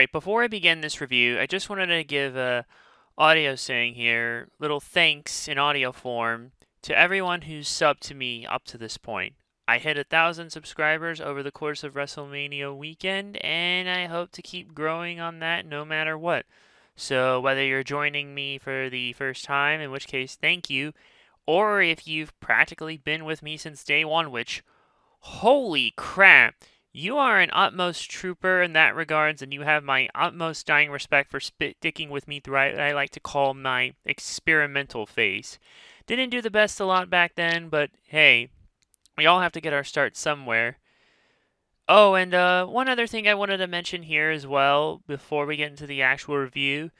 Alright, before I begin this review, I just wanted to give a audio saying here, little thanks in audio form to everyone who's subbed to me up to this point. I hit 1,000 subscribers over the course of WrestleMania weekend, and I hope to keep growing on that no matter what. So whether you're joining me for the first time, in which case thank you, or if you've practically been with me since day one, which, holy crap, you are an utmost trooper in that regards, and you have my utmost dying respect for sticking with me throughout what I like to call my experimental phase. Didn't do the best a lot back then, but hey, we all have to get our start somewhere. Oh, and one other thing I wanted to mention here as well, before we get into the actual review.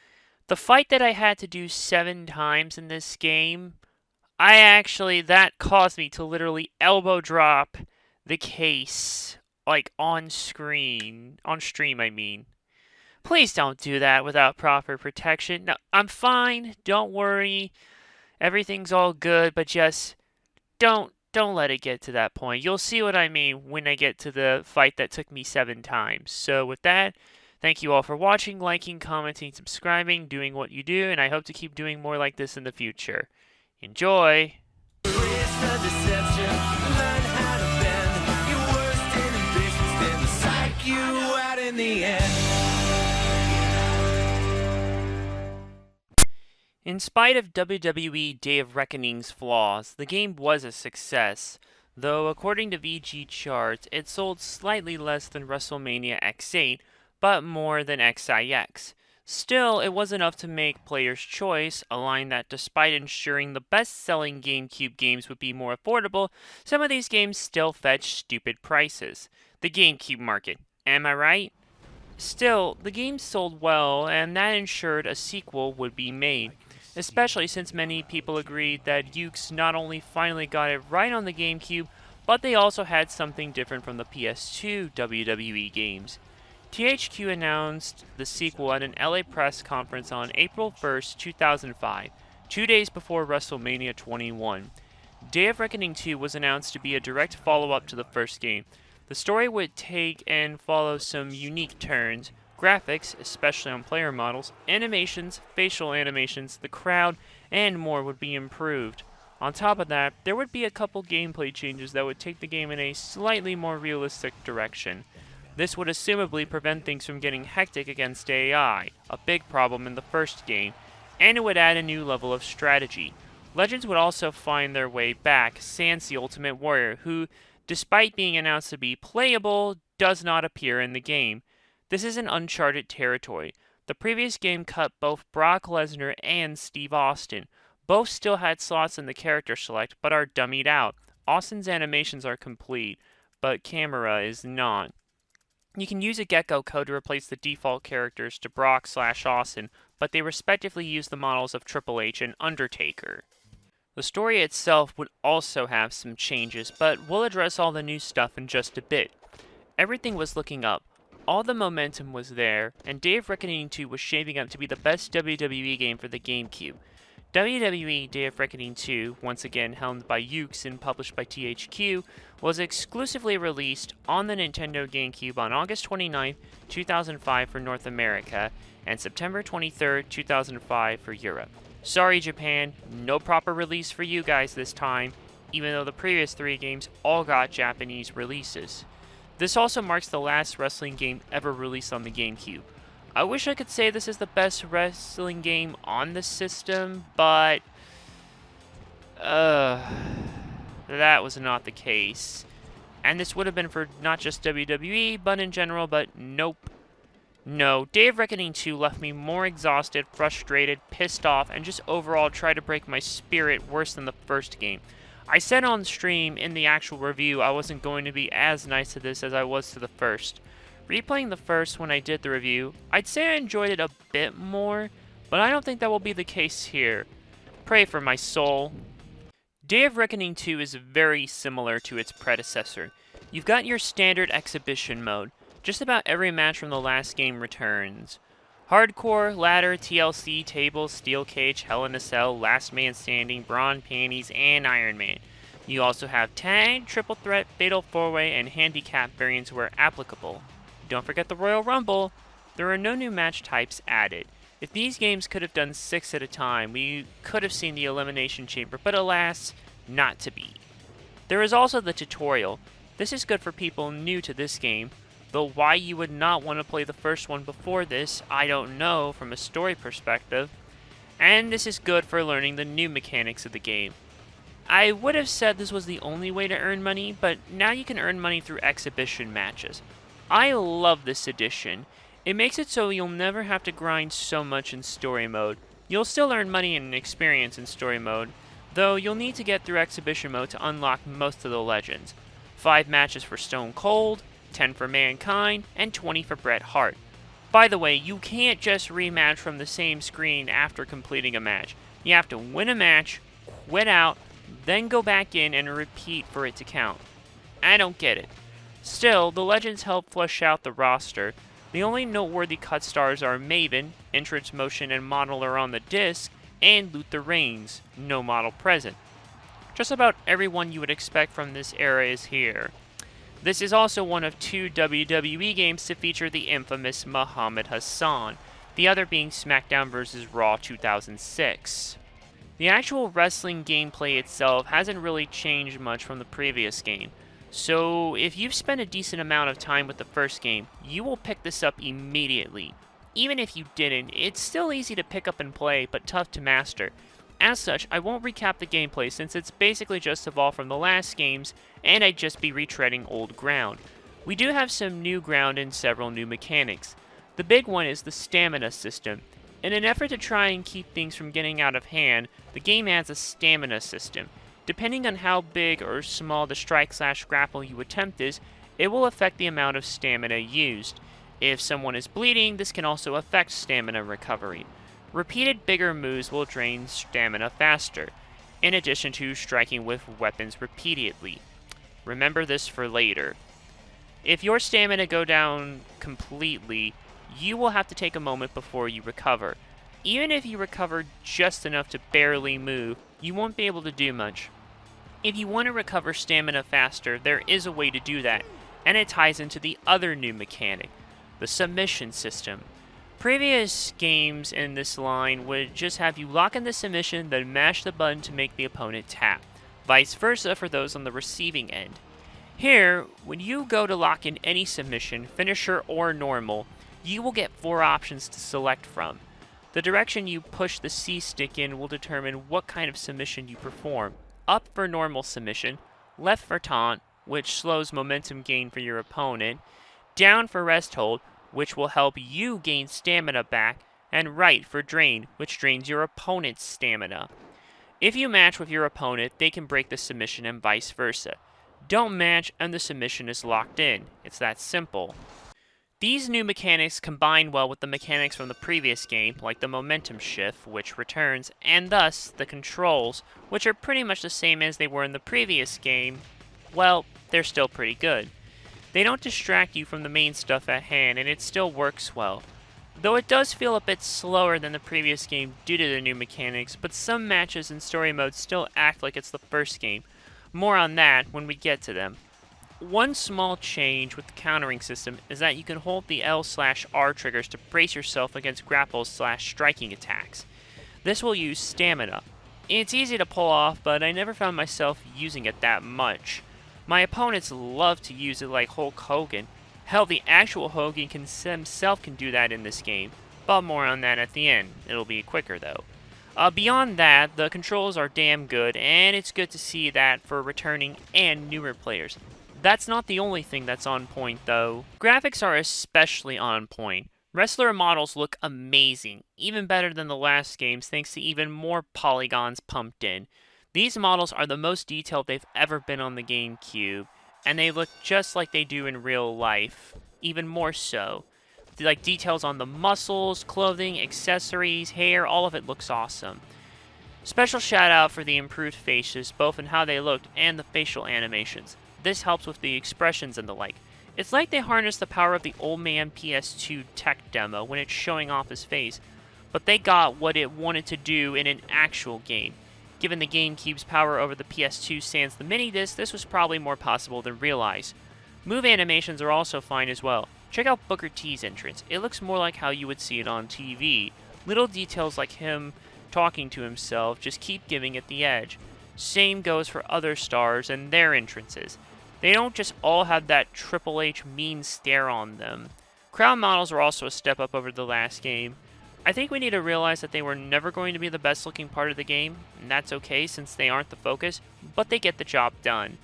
The fight that I had to do 7 times in this game, that caused me to literally elbow drop the case, like on stream, I mean. Please don't do that without proper protection. No, I'm fine, don't worry, everything's all good, but just don't let it get to that point. You'll see what I mean when I get to the fight that took me 7 times. So with that, thank you all for watching, liking, commenting, subscribing, doing what you do, and I hope to keep doing more like this in the future. Enjoy! In spite of WWE Day of Reckoning's flaws, the game was a success, though according to VG charts, it sold slightly less than WrestleMania X8, but more than XIX. Still, it was enough to make Player's Choice a line that despite ensuring the best-selling GameCube games would be more affordable, some of these games still fetch stupid prices. The GameCube market, am I right? Still, the game sold well, and that ensured a sequel would be made, especially since many people agreed that Yuke's not only finally got it right on the GameCube, but they also had something different from the PS2 WWE games. THQ announced the sequel at an LA press conference on April 1st, 2005, 2 days before WrestleMania 21. Day of Reckoning 2 was announced to be a direct follow-up to the first game. The story would take and follow some unique turns. Graphics, especially on player models, animations, facial animations, the crowd, and more would be improved. On top of that, there would be a couple gameplay changes that would take the game in a slightly more realistic direction. This would assumably prevent things from getting hectic against AI, a big problem in the first game, and it would add a new level of strategy. Legends would also find their way back, sans the Ultimate Warrior, who, despite being announced to be playable, does not appear in the game. This is an uncharted territory. The previous game cut both Brock Lesnar and Steve Austin. Both still had slots in the character select, but are dummied out. Austin's animations are complete, but Camera is not. You can use a Gecko code to replace the default characters to Brock/Austin, but they respectively use the models of Triple H and Undertaker. The story itself would also have some changes, but we'll address all the new stuff in just a bit. Everything was looking up. All the momentum was there, and Day of Reckoning 2 was shaping up to be the best WWE game for the GameCube. WWE Day of Reckoning 2, once again helmed by Yuke's and published by THQ, was exclusively released on the Nintendo GameCube on August 29, 2005 for North America, and September 23, 2005 for Europe. Sorry Japan, no proper release for you guys this time, even though the previous 3 games all got Japanese releases. This also marks the last wrestling game ever released on the GameCube. I wish I could say this is the best wrestling game on the system, but that was not the case. And this would have been for not just WWE, but in general, but nope. No, Day of Reckoning 2 left me more exhausted, frustrated, pissed off, and just overall tried to break my spirit worse than the first game. I said on stream in the actual review I wasn't going to be as nice to this as I was to the first. Replaying the first when I did the review, I'd say I enjoyed it a bit more, but I don't think that will be the case here. Pray for my soul. Day of Reckoning 2 is very similar to its predecessor. You've got your standard exhibition mode. Just about every match from the last game returns. Hardcore, ladder, TLC, tables, steel cage, Hell in a Cell, Last Man Standing, Braun Panties, and Iron Man. You also have tag, triple threat, fatal four-way, and handicap variants where applicable. Don't forget the Royal Rumble. there are no new match types added. If these games could have done 6 at a time, we could have seen the Elimination Chamber, but alas, not to be. There is also the tutorial. This is good for people new to this game, though why you would not want to play the first one before this, I don't know from a story perspective. And this is good for learning the new mechanics of the game. I would have said this was the only way to earn money, but now you can earn money through exhibition matches. I love this addition. It makes it so you'll never have to grind so much in story mode. You'll still earn money and experience in story mode, though you'll need to get through exhibition mode to unlock most of the legends. 5 matches for Stone Cold, 10 for Mankind, and 20 for Bret Hart. By the way, you can't just rematch from the same screen after completing a match. You have to win a match, quit out, then go back in and repeat for it to count. I don't get it. Still, the legends help flesh out the roster. The only noteworthy cut stars are Maven, entrance motion and model are on the disc, and Luther Reigns, no model present. Just about everyone you would expect from this era is here. This is also one of 2 WWE games to feature the infamous Muhammad Hassan, the other being SmackDown vs. Raw 2006. The actual wrestling gameplay itself hasn't really changed much from the previous game, so if you've spent a decent amount of time with the first game, you will pick this up immediately. Even if you didn't, it's still easy to pick up and play, but tough to master. As such, I won't recap the gameplay since it's basically just evolved from the last games, and I'd just be retreading old ground. We do have some new ground and several new mechanics. The big one is the stamina system. In an effort to try and keep things from getting out of hand, the game adds a stamina system. Depending on how big or small the strike/grapple you attempt is, it will affect the amount of stamina used. If someone is bleeding, this can also affect stamina recovery. Repeated bigger moves will drain stamina faster, in addition to striking with weapons repeatedly. Remember this for later. If your stamina go down completely, you will have to take a moment before you recover. Even if you recover just enough to barely move, you won't be able to do much. If you want to recover stamina faster, there is a way to do that, and it ties into the other new mechanic, the submission system. Previous games in this line would just have you lock in the submission, then mash the button to make the opponent tap. Vice versa for those on the receiving end. Here, when you go to lock in any submission, finisher or normal, you will get 4 options to select from. The direction you push the C stick in will determine what kind of submission you perform. Up for normal submission, left for taunt, which slows momentum gain for your opponent, down for rest hold, which will help you gain stamina back, and right for drain, which drains your opponent's stamina. If you match with your opponent, they can break the submission and vice versa. Don't match and the submission is locked in. It's that simple. These new mechanics combine well with the mechanics from the previous game, like the momentum shift, which returns, and thus the controls, which are pretty much the same as they were in the previous game. Well, they're still pretty good. They don't distract you from the main stuff at hand, and it still works well. Though it does feel a bit slower than the previous game due to the new mechanics, but some matches in story mode still act like it's the first game. More on that when we get to them. One small change with the countering system is that you can hold the L/R triggers to brace yourself against grapples/striking attacks. This will use stamina. It's easy to pull off, but I never found myself using it that much. My opponents love to use it like Hulk Hogan. Hell, the actual Hogan himself can do that in this game, but more on that at the end. It'll be quicker though. Beyond that, the controls are damn good, and it's good to see that for returning and newer players. That's not the only thing that's on point though. Graphics are especially on point. Wrestler models look amazing, even better than the last games thanks to even more polygons pumped in. These models are the most detailed they've ever been on the GameCube, and they look just like they do in real life, even more so. Like details on the muscles, clothing, accessories, hair, all of it looks awesome. Special shout out for the improved faces, both in how they looked and the facial animations. This helps with the expressions and the like. It's like they harnessed the power of the old man PS2 tech demo when it's showing off his face, but they got what it wanted to do in an actual game. Given the GameCube's power over the PS2 sans the mini-disc, this was probably more possible than realized. Move animations are also fine as well. Check out Booker T's entrance. It looks more like how you would see it on TV. Little details like him talking to himself just keep giving it the edge. Same goes for other stars and their entrances. They don't just all have that Triple H mean stare on them. Crowd models are also a step up over the last game. I think we need to realize that they were never going to be the best looking part of the game, and that's okay since they aren't the focus, but they get the job done.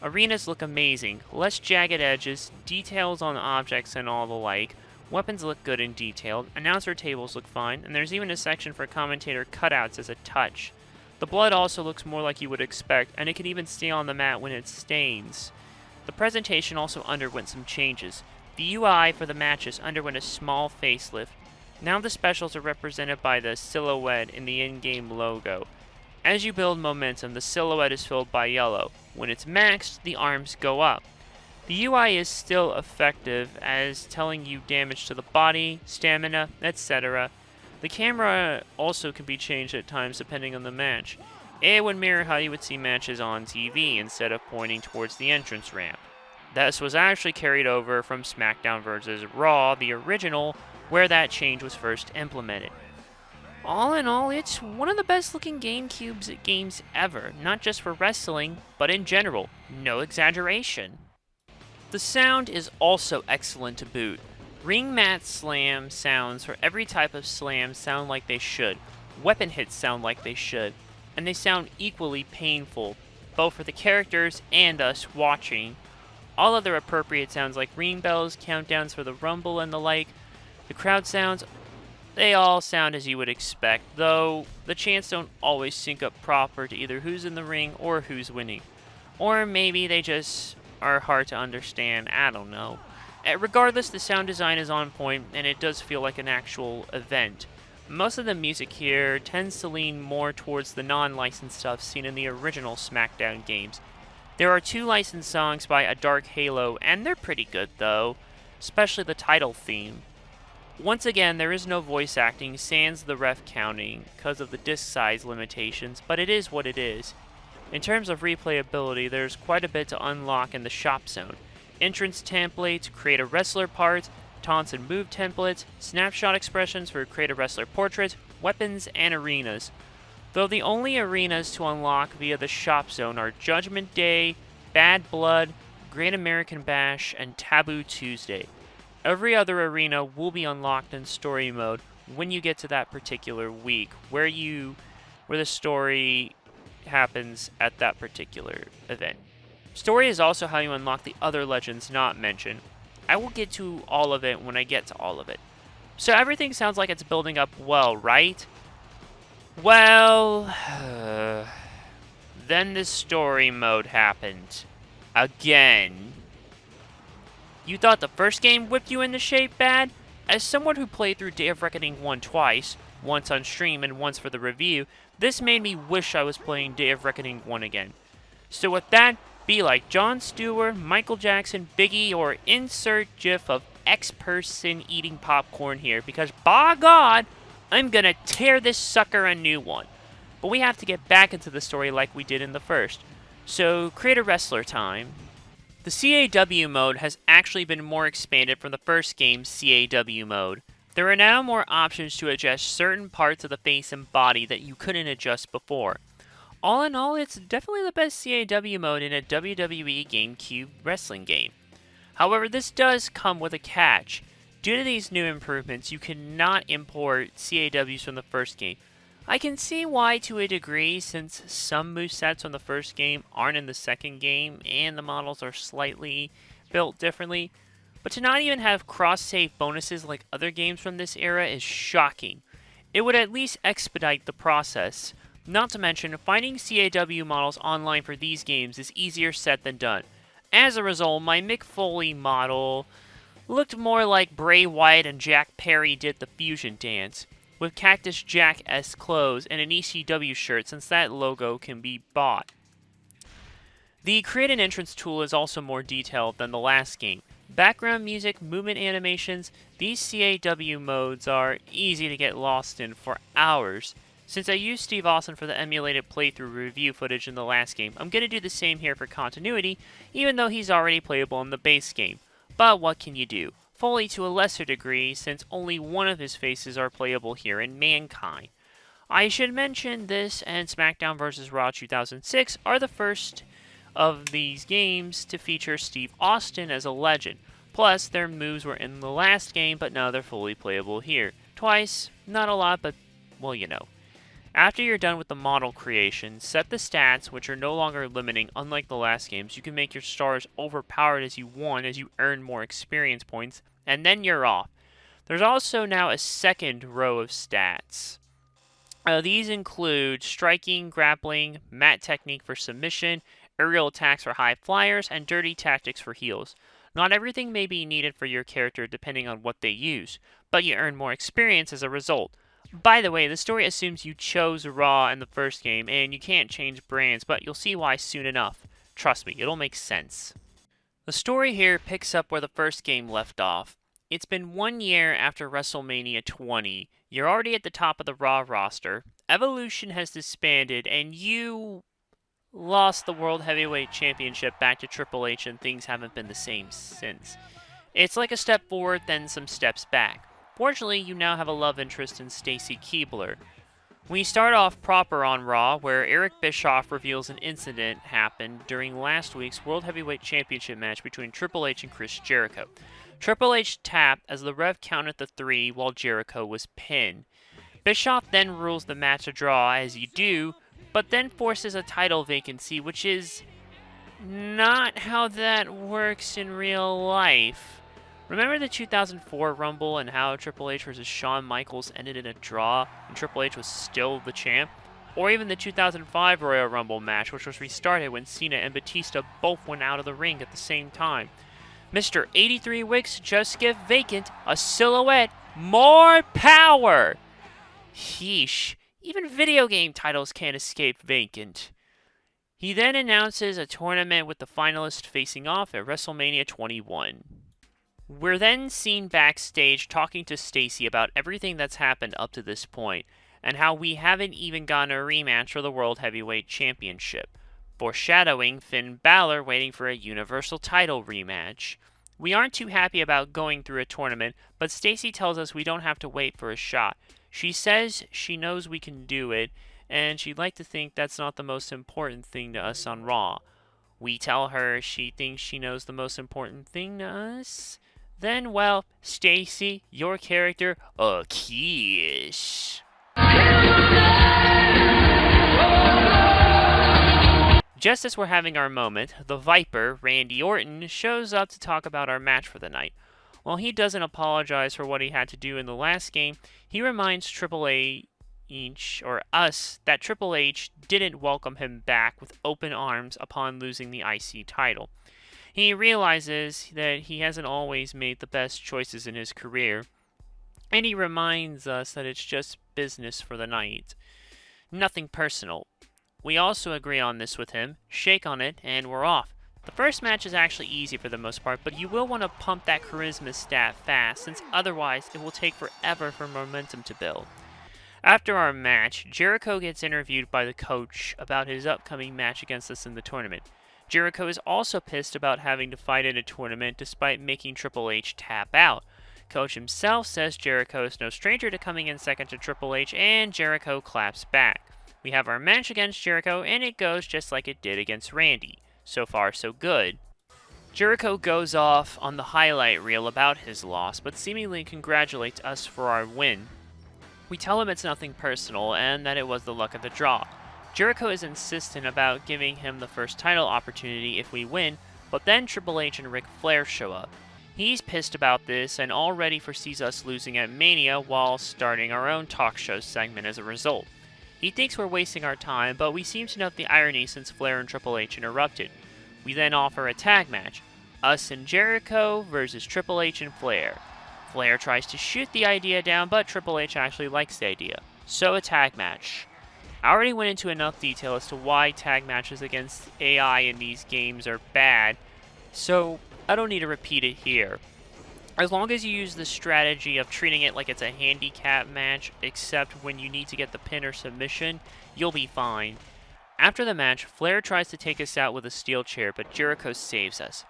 Arenas look amazing, less jagged edges, details on objects and all the like. Weapons look good and detailed, announcer tables look fine, and there's even a section for commentator cutouts as a touch. The blood also looks more like you would expect, and it can even stay on the mat when it stains. The presentation also underwent some changes. The UI for the matches underwent a small facelift. Now the specials are represented by the silhouette in the in-game logo. As you build momentum, the silhouette is filled by yellow. When it's maxed, the arms go up. The UI is still effective as telling you damage to the body, stamina, etc. The camera also can be changed at times depending on the match. It would mirror how you would see matches on TV instead of pointing towards the entrance ramp. This was actually carried over from SmackDown vs. Raw, the original, where that change was first implemented. All in all, it's one of the best looking GameCube games ever, not just for wrestling, but in general, no exaggeration. The sound is also excellent to boot. Ring mat slam sounds for every type of slam sound like they should, weapon hits sound like they should, and they sound equally painful, both for the characters and us watching. All other appropriate sounds like ring bells, countdowns for the rumble and the like, the crowd sounds, they all sound as you would expect, though the chants don't always sync up proper to either who's in the ring or who's winning. Or maybe they just are hard to understand, I don't know. Regardless, the sound design is on point, and it does feel like an actual event. Most of the music here tends to lean more towards the non-licensed stuff seen in the original SmackDown games. There are 2 licensed songs by A Dark Halo, and they're pretty good though, especially the title theme. Once again, there is no voice acting, sans the ref counting, because of the disc size limitations, but it is what it is. In terms of replayability, there's quite a bit to unlock in the shop zone. Entrance templates, create a wrestler parts, taunts and move templates, snapshot expressions for create a wrestler portraits, weapons, and arenas. Though the only arenas to unlock via the shop zone are Judgment Day, Bad Blood, Great American Bash, and Taboo Tuesday. Every other arena will be unlocked in story mode when you get to that particular week, where the story happens at that particular event. Story is also how you unlock the other legends not mentioned. I will get to all of it when I get to all of it. So everything sounds like it's building up well, right? Well, then the story mode happened. Again. You thought the first game whipped you into shape bad? As someone who played through Day of Reckoning 1 twice, once on stream and once for the review, this made me wish I was playing Day of Reckoning 1 again. So with that, be like Jon Stewart, Michael Jackson, Biggie, or insert gif of X person eating popcorn here, because by God, I'm gonna tear this sucker a new one. But we have to get back into the story like we did in the first. So, create a wrestler time. The CAW mode has actually been more expanded from the first game's CAW mode. There are now more options to adjust certain parts of the face and body that you couldn't adjust before. All in all, it's definitely the best CAW mode in a WWE GameCube wrestling game. However, this does come with a catch. Due to these new improvements, you cannot import CAWs from the first game. I can see why to a degree, since some movesets from the first game aren't in the second game, and the models are slightly built differently. But to not even have cross-save bonuses like other games from this era is shocking. It would at least expedite the process. Not to mention, finding CAW models online for these games is easier said than done. As a result, my Mick Foley model looked more like Bray Wyatt and Jack Perry did the Fusion dance, with Cactus Jack-esque clothes and an ECW shirt since that logo can be bought. The Create an Entrance tool is also more detailed than the last game. Background music, movement animations, these CAW modes are easy to get lost in for hours. Since I used Steve Austin for the emulated playthrough review footage in the last game, I'm going to do the same here for continuity, even though he's already playable in the base game. But what can you do? Foley to a lesser degree, since only one of his faces are playable here in Mankind. I should mention this and SmackDown vs. Raw 2006 are the first of these games to feature Steve Austin as a legend. Plus, their moves were in the last game, but now they're fully playable here. Twice, not a lot, but, well, you know. After you're done with the model creation, set the stats, which are no longer limiting. Unlike the last games, you can make your stars overpowered as you want as you earn more experience points, and then you're off. There's also now a second row of stats. These include striking, grappling, mat technique for submission, aerial attacks for high flyers, and dirty tactics for heels. Not everything may be needed for your character depending on what they use, but you earn more experience as a result. By the way, the story assumes you chose Raw in the first game, and you can't change brands, but you'll see why soon enough. Trust me, it'll make sense. The story here picks up where the first game left off. It's been 1 year after WrestleMania 20. You're already at the top of the Raw roster. Evolution has disbanded, and you lost the World Heavyweight Championship back to Triple H, and things haven't been the same since. It's like a step forward, then some steps back. Fortunately, you now have a love interest in Stacy Keibler. We start off proper on Raw, where Eric Bischoff reveals an incident happened during last week's World Heavyweight Championship match between Triple H and Chris Jericho. Triple H tapped as the ref counted the 3 while Jericho was pinned. Bischoff then rules the match a draw, as you do, but then forces a title vacancy, which is not how that works in real life. Remember the 2004 Rumble and how Triple H vs. Shawn Michaels ended in a draw and Triple H was still the champ? Or even the 2005 Royal Rumble match, which was restarted when Cena and Batista both went out of the ring at the same time. Mr. 83 Wicks just give Vacant a silhouette more power! Sheesh, even video game titles can't escape Vacant. He then announces a tournament with the finalists facing off at WrestleMania 21. We're then seen backstage talking to Stacy about everything that's happened up to this point, and how we haven't even gotten a rematch for the World Heavyweight Championship, foreshadowing Finn Balor waiting for a Universal title rematch. We aren't too happy about going through a tournament, but Stacy tells us we don't have to wait for a shot. She says she knows we can do it, and she'd like to think that's not the most important thing to us on Raw. We tell her she thinks she knows the most important thing to us. Then, well, Stacy, your character, a kiss. Just as we're having our moment, the Viper, Randy Orton, shows up to talk about our match for the night. While he doesn't apologize for what he had to do in the last game, he reminds Triple H, or us, that Triple H didn't welcome him back with open arms upon losing the IC title. He realizes that he hasn't always made the best choices in his career, and he reminds us that it's just business for the night. Nothing personal. We also agree on this with him, shake on it, and we're off. The first match is actually easy for the most part, but you will want to pump that charisma stat fast, since otherwise it will take forever for momentum to build. After our match, Jericho gets interviewed by the coach about his upcoming match against us in the tournament. Jericho is also pissed about having to fight in a tournament despite making Triple H tap out. Coach himself says Jericho is no stranger to coming in second to Triple H, and Jericho claps back. We have our match against Jericho, and it goes just like it did against Randy. So far, so good. Jericho goes off on the highlight reel about his loss, but seemingly congratulates us for our win. We tell him it's nothing personal, and that it was the luck of the draw. Jericho is insistent about giving him the first title opportunity if we win, but then Triple H and Ric Flair show up. He's pissed about this and already foresees us losing at Mania while starting our own talk show segment as a result. He thinks we're wasting our time, but we seem to note the irony since Flair and Triple H interrupted. We then offer a tag match, us and Jericho versus Triple H and Flair. Flair tries to shoot the idea down, but Triple H actually likes the idea. So a tag match. I already went into enough detail as to why tag matches against AI in these games are bad, so I don't need to repeat it here. As long as you use the strategy of treating it like it's a handicap match, except when you need to get the pin or submission, you'll be fine. After the match, Flair tries to take us out with a steel chair, but Jericho saves us.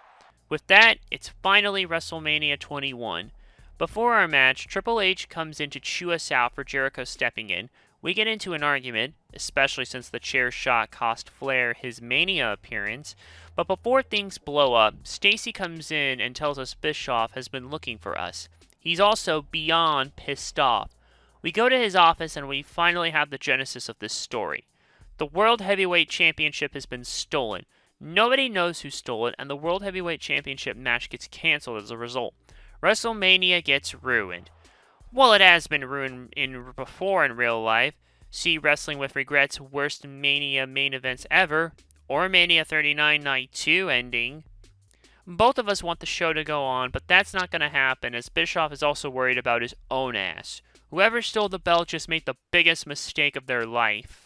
With that, it's finally WrestleMania 21. Before our match, Triple H comes in to chew us out for Jericho stepping in. We get into an argument, especially since the chair shot cost Flair his Mania appearance. But before things blow up, Stacy comes in and tells us Bischoff has been looking for us. He's also beyond pissed off. We go to his office and we finally have the genesis of this story. The World Heavyweight Championship has been stolen. Nobody knows who stole it, and the World Heavyweight Championship match gets canceled as a result. WrestleMania gets ruined. Well, it has been ruined before in real life. See Wrestling with Regrets' worst Mania main events ever, or Mania 39 Night 2 ending. Both of us want the show to go on, but that's not going to happen, as Bischoff is also worried about his own ass. Whoever stole the belt just made the biggest mistake of their life.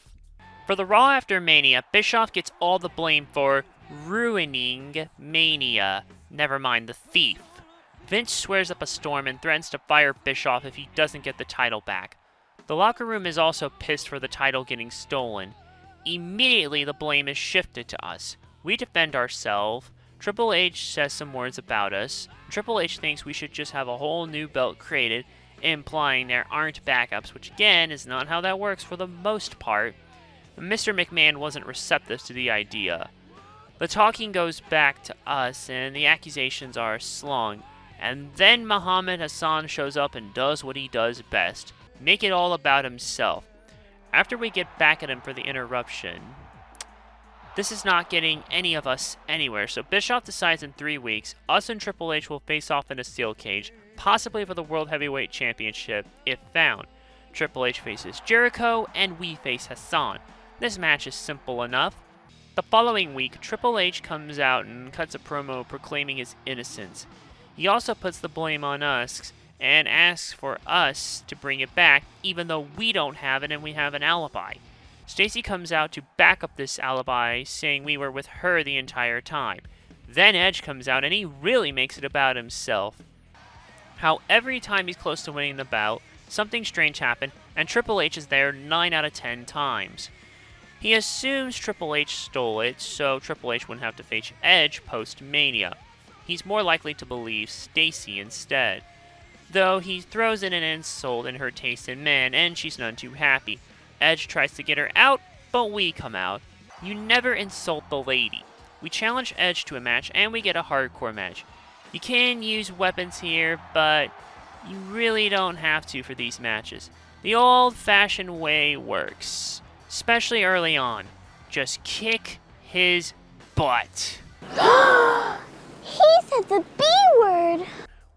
For the Raw after Mania, Bischoff gets all the blame for ruining Mania. Never mind the thief. Vince swears up a storm and threatens to fire Bischoff if he doesn't get the title back. The locker room is also pissed for the title getting stolen. Immediately, the blame is shifted to us. We defend ourselves. Triple H says some words about us. Triple H thinks we should just have a whole new belt created, implying there aren't backups, which again is not how that works for the most part. Mr. McMahon wasn't receptive to the idea. The talking goes back to us, and the accusations are slung. And then Muhammad Hassan shows up and does what he does best. Make it all about himself. After we get back at him for the interruption, this is not getting any of us anywhere, so Bischoff decides in 3 weeks, us and Triple H will face off in a steel cage, possibly for the World Heavyweight Championship, if found. Triple H faces Jericho, and we face Hassan. This match is simple enough. The following week, Triple H comes out and cuts a promo proclaiming his innocence. He also puts the blame on us and asks for us to bring it back, even though we don't have it and we have an alibi. Stacy comes out to back up this alibi, saying we were with her the entire time. Then Edge comes out and he really makes it about himself. How every time he's close to winning the bout, something strange happened, and Triple H is there 9 out of 10 times. He assumes Triple H stole it, so Triple H wouldn't have to face Edge post-Mania. He's more likely to believe Stacy instead. Though he throws in an insult in her taste in men, and she's none too happy. Edge tries to get her out, but we come out. You never insult the lady. We challenge Edge to a match, and we get a hardcore match. You can use weapons here, but you really don't have to for these matches. The old-fashioned way works, especially early on. Just kick his butt. He said the B word!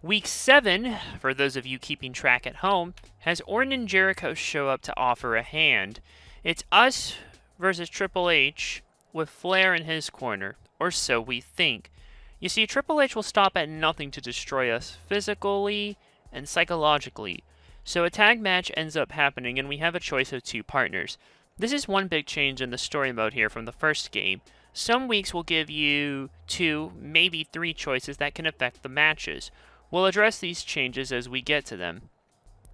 Week 7, for those of you keeping track at home, has Orton and Jericho show up to offer a hand. It's us versus Triple H with Flair in his corner, or so we think. You see, Triple H will stop at nothing to destroy us physically and psychologically. So a tag match ends up happening and we have a choice of 2 partners. This is one big change in the story mode here from the first game. Some weeks will give you 2, maybe 3 choices that can affect the matches. We'll address these changes as we get to them.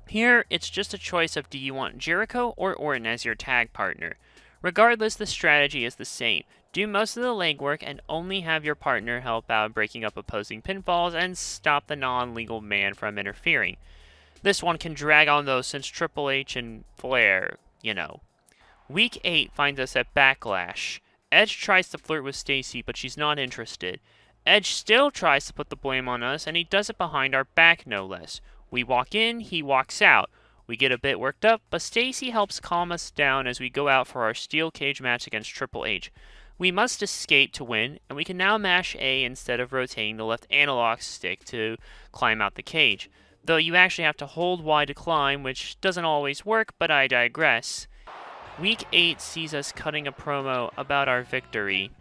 Here, it's just a choice of do you want Jericho or Orton as your tag partner. Regardless, the strategy is the same. Do most of the legwork and only have your partner help out breaking up opposing pinfalls and stop the non-legal man from interfering. This one can drag on though since Triple H and Flair, you know. Week 8 finds us at Backlash. Edge tries to flirt with Stacy, but she's not interested. Edge still tries to put the blame on us, and he does it behind our back no less. We walk in, he walks out. We get a bit worked up, but Stacy helps calm us down as we go out for our steel cage match against Triple H. We must escape to win, and we can now mash A instead of rotating the left analog stick to climb out the cage. Though you actually have to hold Y to climb, which doesn't always work, but I digress. Week 8 sees us cutting a promo about our victory.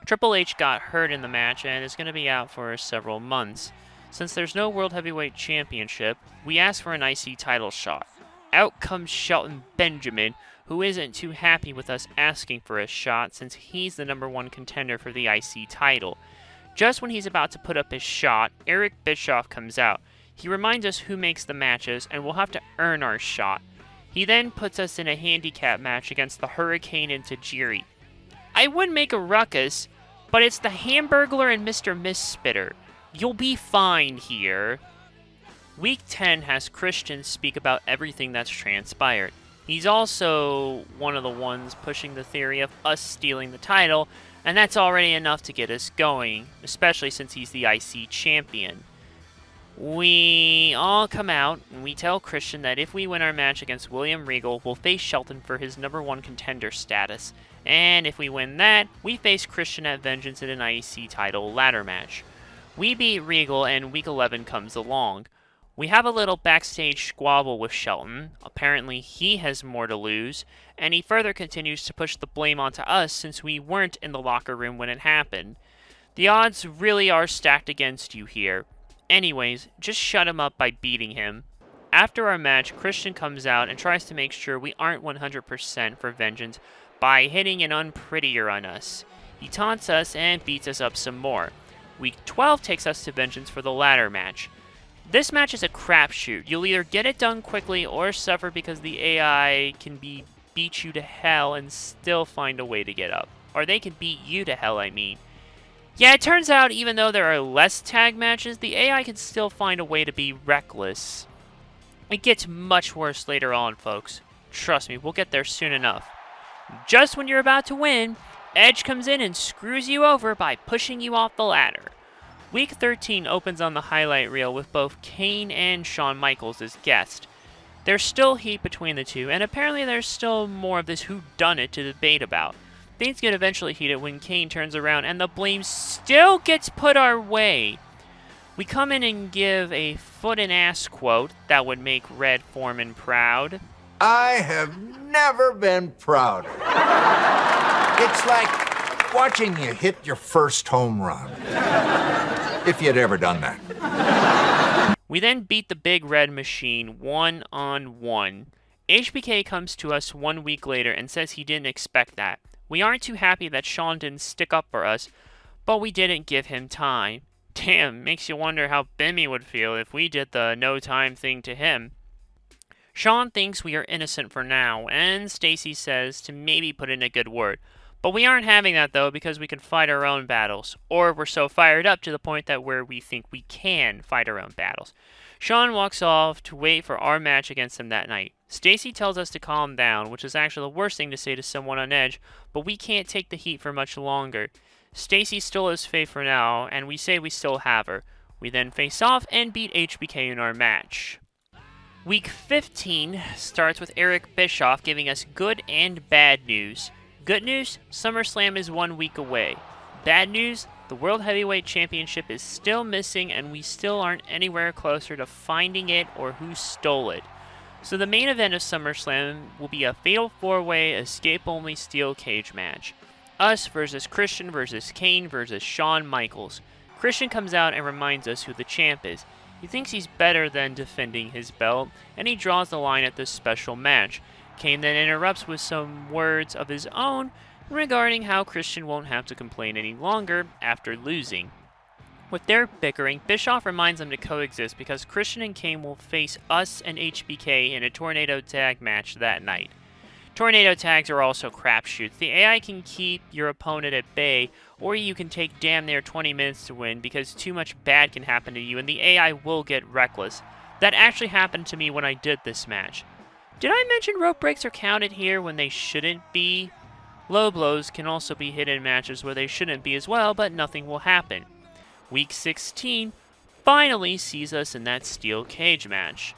Triple H got hurt in the match and is going to be out for several months. Since there's no World Heavyweight Championship, we ask for an IC title shot. Out comes Shelton Benjamin, who isn't too happy with us asking for a shot since he's the #1 contender for the IC title. Just when he's about to put up his shot, Eric Bischoff comes out. He reminds us who makes the matches and we'll have to earn our shot. He then puts us in a handicap match against the Hurricane and Tajiri. I would make a ruckus, But it's the Hamburglar and Mr. Misspitter. You'll be fine here. Week 10 has Christian speak about everything that's transpired. He's also one of the ones pushing the theory of us stealing the title, and that's already enough to get us going, especially since he's the IC champion. We all come out, and we tell Christian that if we win our match against William Regal, we'll face Shelton for his #1 contender status. And if we win that, we face Christian at Vengeance in an IC title ladder match. We beat Regal, and Week 11 comes along. We have a little backstage squabble with Shelton. Apparently he has more to lose, and he further continues to push the blame onto us since we weren't in the locker room when it happened. The odds really are stacked against you here. Anyways, just shut him up by beating him. After our match, Christian comes out and tries to make sure we aren't 100% for Vengeance by hitting an unprettier on us. He taunts us and beats us up some more. Week 12 takes us to Vengeance for the ladder match. This match is a crapshoot. You'll either get it done quickly or suffer because the AI can beat you to hell and still find a way to get up. Or they can beat you to hell, I mean. Yeah, it turns out even though there are less tag matches, the AI can still find a way to be reckless. It gets much worse later on, folks. Trust me, we'll get there soon enough. Just when you're about to win, Edge comes in and screws you over by pushing you off the ladder. Week 13 opens on the highlight reel with both Kane and Shawn Michaels as guests. There's still heat between the two, and apparently there's still more of this whodunit to debate about. Things get eventually heated when Kane turns around and the blame still gets put our way. We come in and give a foot and ass quote that would make Red Foreman proud. I have never been prouder. It's like watching you hit your first home run. If you'd ever done that. We then beat the Big Red Machine 1-on-1. HBK comes to us 1 week later and says he didn't expect that. We aren't too happy that Shawn didn't stick up for us, but we didn't give him time. Damn, makes you wonder how Bimmy would feel if we did the no time thing to him. Shawn thinks we are innocent for now, and Stacy says to maybe put in a good word. But we aren't having that though because we can fight our own battles, or we're so fired up to the point that where we think we can fight our own battles. Shawn walks off to wait for our match against him that night. Stacy tells us to calm down, which is actually the worst thing to say to someone on edge, but we can't take the heat for much longer. Stacy still has faith for now, and we say we still have her. We then face off and beat HBK in our match. Week 15 starts with Eric Bischoff giving us good and bad news. Good news, SummerSlam is 1 week away. Bad news, the World Heavyweight Championship is still missing and we still aren't anywhere closer to finding it or who stole it. So the main event of SummerSlam will be a Fatal 4-Way Escape-Only Steel Cage match. Us versus Christian versus Kane versus Shawn Michaels. Christian comes out and reminds us who the champ is. He thinks he's better than defending his belt, and he draws the line at this special match. Kane then interrupts with some words of his own regarding how Christian won't have to complain any longer after losing. With their bickering, Bischoff reminds them to coexist because Christian and Kane will face us and HBK in a tornado tag match that night. Tornado tags are also crapshoots. The AI can keep your opponent at bay, or you can take damn near 20 minutes to win because too much bad can happen to you and the AI will get reckless. That actually happened to me when I did this match. Did I mention rope breaks are counted here when they shouldn't be? Low blows can also be hit in matches where they shouldn't be as well, but nothing will happen. Week 16 finally sees us in that steel cage match.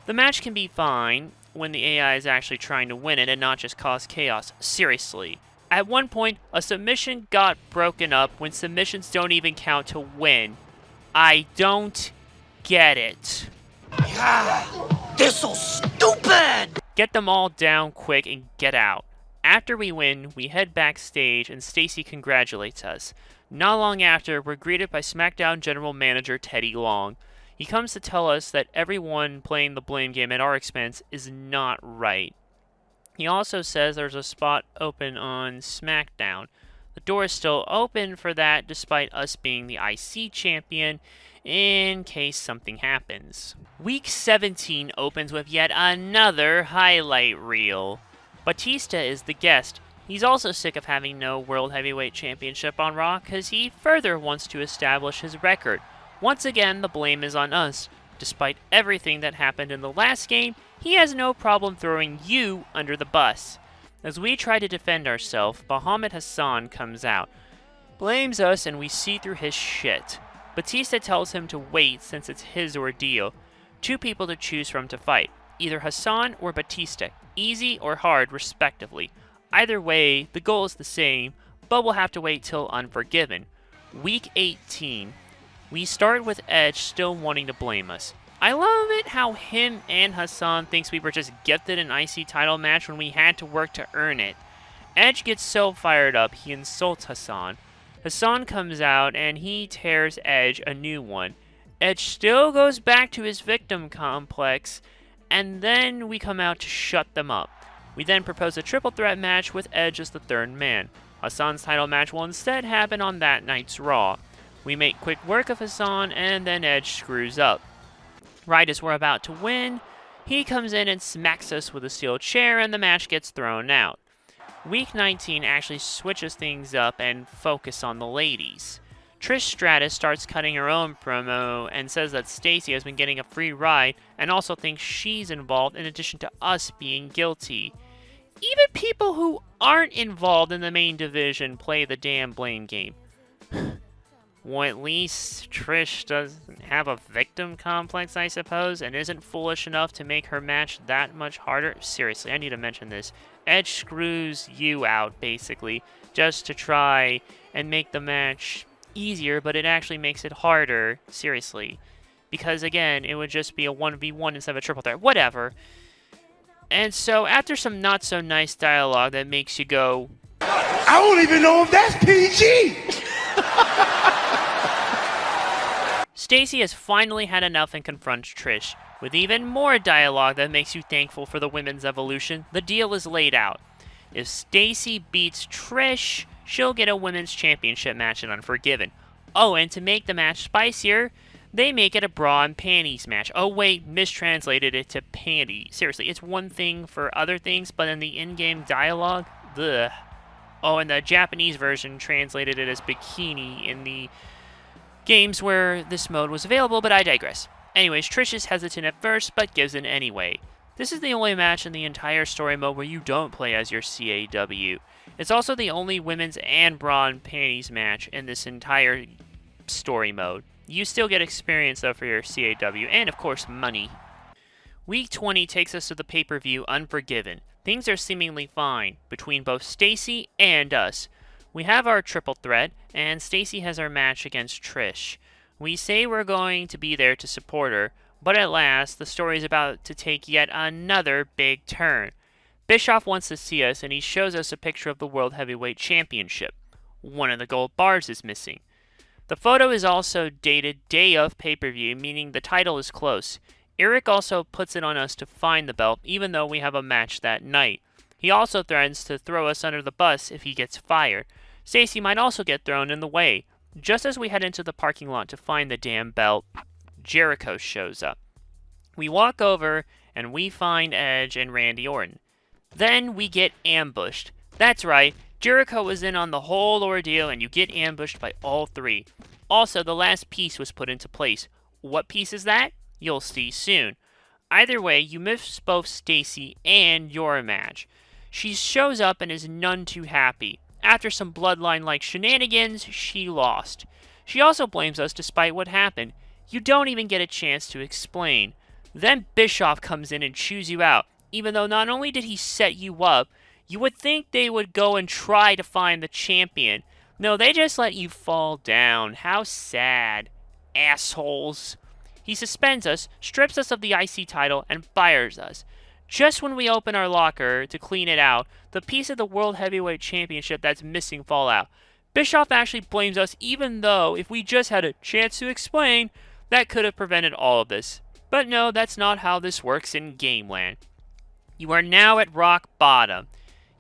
The match can be fine when the AI is actually trying to win it and not just cause chaos. Seriously. At one point, a submission got broken up when submissions don't even count to win. I don't get it. This so stupid! Get them all down quick and get out. After we win, we head backstage and Stacy congratulates us. Not long after, we're greeted by SmackDown General Manager Teddy Long. He comes to tell us that everyone playing the blame game at our expense is not right. He also says there's a spot open on SmackDown. The door is still open for that despite us being the IC champion in case something happens. Week 17 opens with yet another highlight reel. Batista is the guest. He's also sick of having no World Heavyweight Championship on Raw because he further wants to establish his record. Once again, the blame is on us. Despite everything that happened in the last game, he has no problem throwing you under the bus. As we try to defend ourselves, Muhammad Hassan comes out, blames us, and we see through his shit. Batista tells him to wait since it's his ordeal. Two people to choose from to fight, either Hassan or Batista, easy or hard respectively. Either way, the goal is the same, but we'll have to wait till Unforgiven. Week 18. We start with Edge still wanting to blame us. I love it how him and Hassan thinks we were just gifted an IC title match when we had to work to earn it. Edge gets so fired up, he insults Hassan. Hassan comes out and he tears Edge a new one. Edge still goes back to his victim complex, and then we come out to shut them up. We then propose a triple threat match with Edge as the third man. Hassan's title match will instead happen on that night's Raw. We make quick work of Hassan, and then Edge screws up. Right as we're about to win, he comes in and smacks us with a steel chair, and the match gets thrown out. Week 19 actually switches things up and focus on the ladies. Trish Stratus starts cutting her own promo and says that Stacy has been getting a free ride and also thinks she's involved in addition to us being guilty. Even people who aren't involved in the main division play the damn blame game. Well, at least Trish doesn't have a victim complex, I suppose, and isn't foolish enough to make her match that much harder. Seriously, I need to mention this. Edge screws you out, basically, just to try and make the match easier, but it actually makes it harder. Seriously. Because, again, it would just be a 1v1 instead of a triple threat. Whatever. And so, after some not-so-nice dialogue that makes you go, I don't even know if that's PG. Stacy has finally had enough and confronts Trish. With even more dialogue that makes you thankful for the women's evolution, the deal is laid out. If Stacy beats Trish, she'll get a women's championship match at Unforgiven. Oh, and to make the match spicier, they make it a bra and panties match. Oh wait, mistranslated it to panty. Seriously, it's one thing for other things, but in the in-game dialogue, ugh. Oh, and the Japanese version translated it as bikini in the games where this mode was available, but I digress. Anyways, Trish is hesitant at first, but gives in anyway. This is the only match in the entire story mode where you don't play as your CAW. It's also the only women's and bra and panties match in this entire story mode. You still get experience though for your CAW, and of course money. Week 20 takes us to the pay-per-view Unforgiven. Things are seemingly fine between both Stacy and us. We have our triple threat, and Stacy has our match against Trish. We say we're going to be there to support her, but at last, the story is about to take yet another big turn. Bischoff wants to see us, and he shows us a picture of the World Heavyweight Championship. One of the gold bars is missing. The photo is also dated day of pay-per-view, meaning the title is close. Eric also puts it on us to find the belt, even though we have a match that night. He also threatens to throw us under the bus if he gets fired. Stacy might also get thrown in the way. Just as we head into the parking lot to find the damn belt, Jericho shows up. We walk over, and we find Edge and Randy Orton. Then we get ambushed. That's right, Jericho was in on the whole ordeal, and you get ambushed by all three. Also, the last piece was put into place. What piece is that? You'll see soon. Either way, you miss both Stacy and your match. She shows up and is none too happy. After some bloodline-like shenanigans, she lost. She also blames us despite what happened. You don't even get a chance to explain. Then Bischoff comes in and chews you out, even though not only did he set you up, you would think they would go and try to find the champion. No, they just let you fall down. How sad. Assholes. He suspends us, strips us of the IC title, and fires us. Just when we open our locker to clean it out, the piece of the World Heavyweight Championship that's missing fall out. Bischoff actually blames us, even though if we just had a chance to explain, that could have prevented all of this. But no, that's not how this works in Gameland. You are now at rock bottom.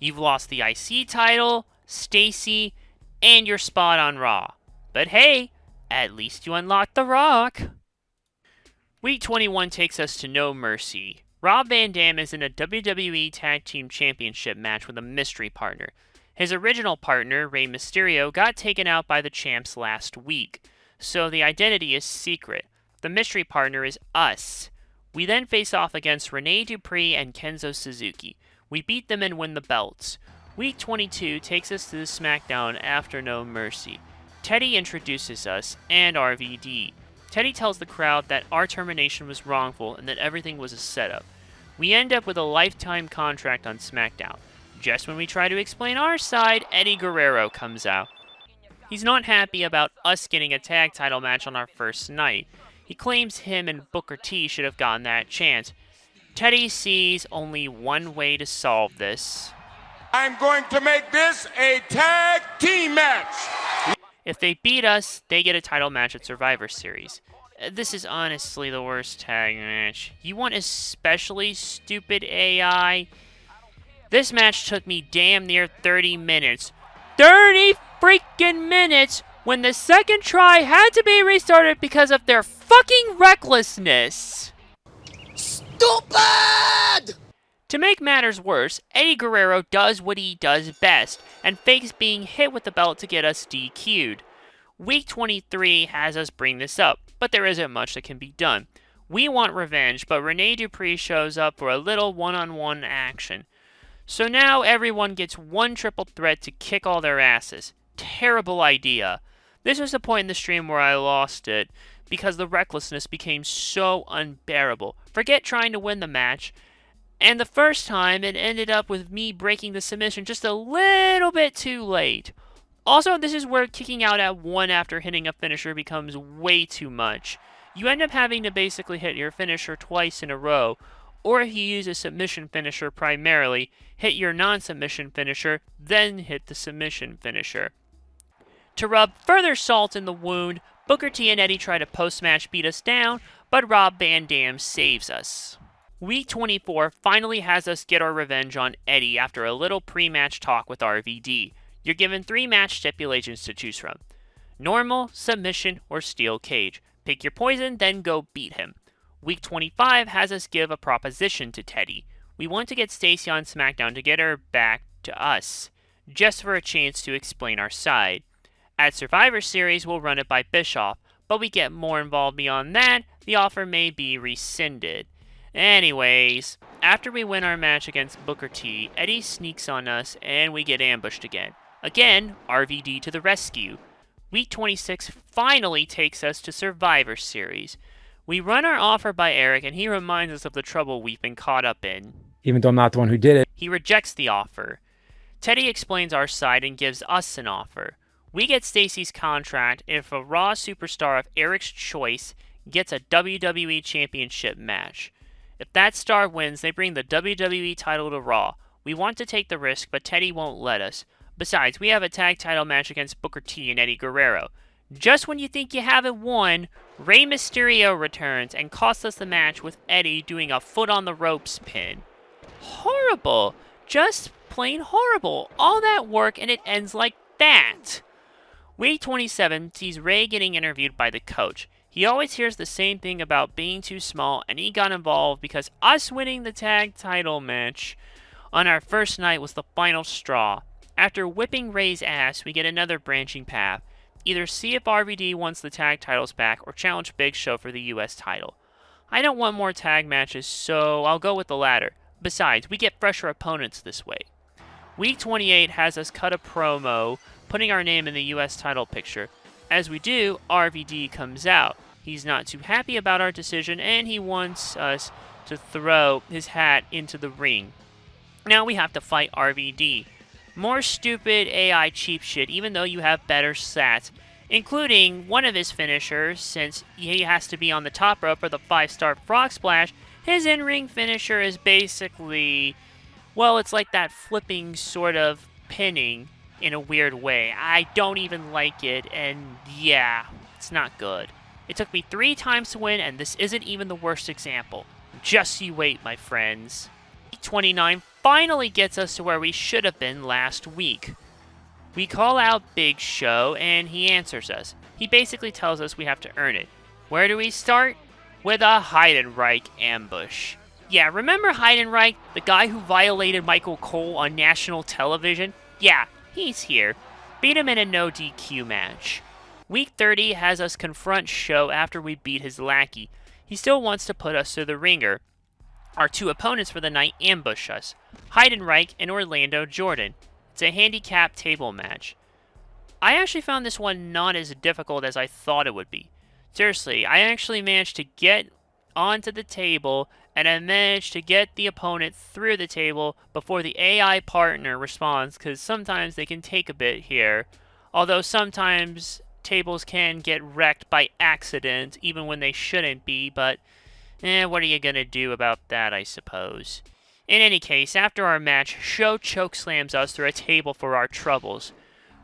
You've lost the IC title, Stacy, and your spot on Raw. But hey, at least you unlocked The Rock. Week 21 takes us to No Mercy. Rob Van Dam is in a WWE Tag Team Championship match with a mystery partner. His original partner, Rey Mysterio, got taken out by the champs last week, so the identity is secret. The mystery partner is us. We then face off against Rene Dupree and Kenzo Suzuki. We beat them and win the belts. Week 22 takes us to the SmackDown after No Mercy. Teddy introduces us, and RVD. Teddy tells the crowd that our termination was wrongful and that everything was a setup. We end up with a lifetime contract on SmackDown. Just when we try to explain our side, Eddie Guerrero comes out. He's not happy about us getting a tag title match on our first night. He claims him and Booker T should have gotten that chance. Teddy sees only one way to solve this. I'm going to make this a tag team match. If they beat us, they get a title match at Survivor Series. This is honestly the worst tag match. You want especially stupid AI? This match took me damn near 30 minutes. 30 freaking minutes when the second try had to be restarted because of their fucking recklessness. Stupid! To make matters worse, Eddie Guerrero does what he does best and fakes being hit with the belt to get us DQ'd. Week 23 has us bring this up, but there isn't much that can be done. We want revenge, but Rene Dupree shows up for a little one-on-one action. So now everyone gets one triple threat to kick all their asses. Terrible idea. This was the point in the stream where I lost it, because the recklessness became so unbearable. Forget trying to win the match. And the first time, it ended up with me breaking the submission just a little bit too late. Also, this is where kicking out at 1 after hitting a finisher becomes way too much. You end up having to basically hit your finisher twice in a row, or if you use a submission finisher primarily, hit your non-submission finisher, then hit the submission finisher. To rub further salt in the wound, Booker T and Eddie try to post-match beat us down, but Rob Van Dam saves us. Week 24 finally has us get our revenge on Eddie after a little pre-match talk with RVD. You're given 3 match stipulations to choose from. Normal, submission, or steel cage. Pick your poison, then go beat him. Week 25 has us give a proposition to Teddy. We want to get Stacy on SmackDown to get her back to us, just for a chance to explain our side. At Survivor Series, we'll run it by Bischoff, but we get more involved beyond that, the offer may be rescinded. Anyways, after we win our match against Booker T, Eddie sneaks on us and we get ambushed again. Again, RVD to the rescue. Week 26 finally takes us to Survivor Series. We run our offer by Eric and he reminds us of the trouble we've been caught up in. Even though I'm not the one who did it. He rejects the offer. Teddy explains our side and gives us an offer. We get Stacy's contract if a Raw superstar of Eric's choice gets a WWE Championship match. If that star wins, they bring the WWE title to Raw. We want to take the risk, but Teddy won't let us. Besides, we have a tag title match against Booker T and Eddie Guerrero. Just when you think you have it won, Rey Mysterio returns and costs us the match with Eddie doing a foot on the ropes pin. Horrible. Just plain horrible. All that work and it ends like that. Week 27 sees Rey getting interviewed by the coach. He always hears the same thing about being too small, and he got involved because us winning the tag title match on our first night was the final straw. After whipping Rey's ass, we get another branching path. Either see if RVD wants the tag titles back or challenge Big Show for the US title. I don't want more tag matches, so I'll go with the latter. Besides, we get fresher opponents this way. Week 28 has us cut a promo, putting our name in the US title picture. As we do, RVD comes out. He's not too happy about our decision, and he wants us to throw his hat into the ring. Now we have to fight RVD. More stupid AI cheap shit, even though you have better stats, including one of his finishers, since he has to be on the top rope for the 5-star frog splash. His in-ring finisher is basically, well, it's like that flipping sort of pinning in a weird way. I don't even like it, and yeah, it's not good. It took me 3 times to win, and this isn't even the worst example. Just you wait, my friends. Week 29 finally gets us to where we should have been last week. We call out Big Show, and he answers us. He basically tells us we have to earn it. Where do we start? With a Heidenreich ambush. Yeah, remember Heidenreich, the guy who violated Michael Cole on national television? Yeah, he's here. Beat him in a no DQ match. Week 30 has us confront Sho after we beat his lackey. He still wants to put us through the ringer. Our two opponents for the night ambush us, Heidenreich and Orlando Jordan. It's a handicap table match. I actually found this one not as difficult as I thought it would be. Seriously, I actually managed to get onto the table, and I managed to get the opponent through the table before the AI partner responds, because sometimes they can take a bit here. Although sometimes tables can get wrecked by accident, even when they shouldn't be, but what are you gonna do about that, I suppose? In any case, after our match, Sho chokeslams us through a table for our troubles.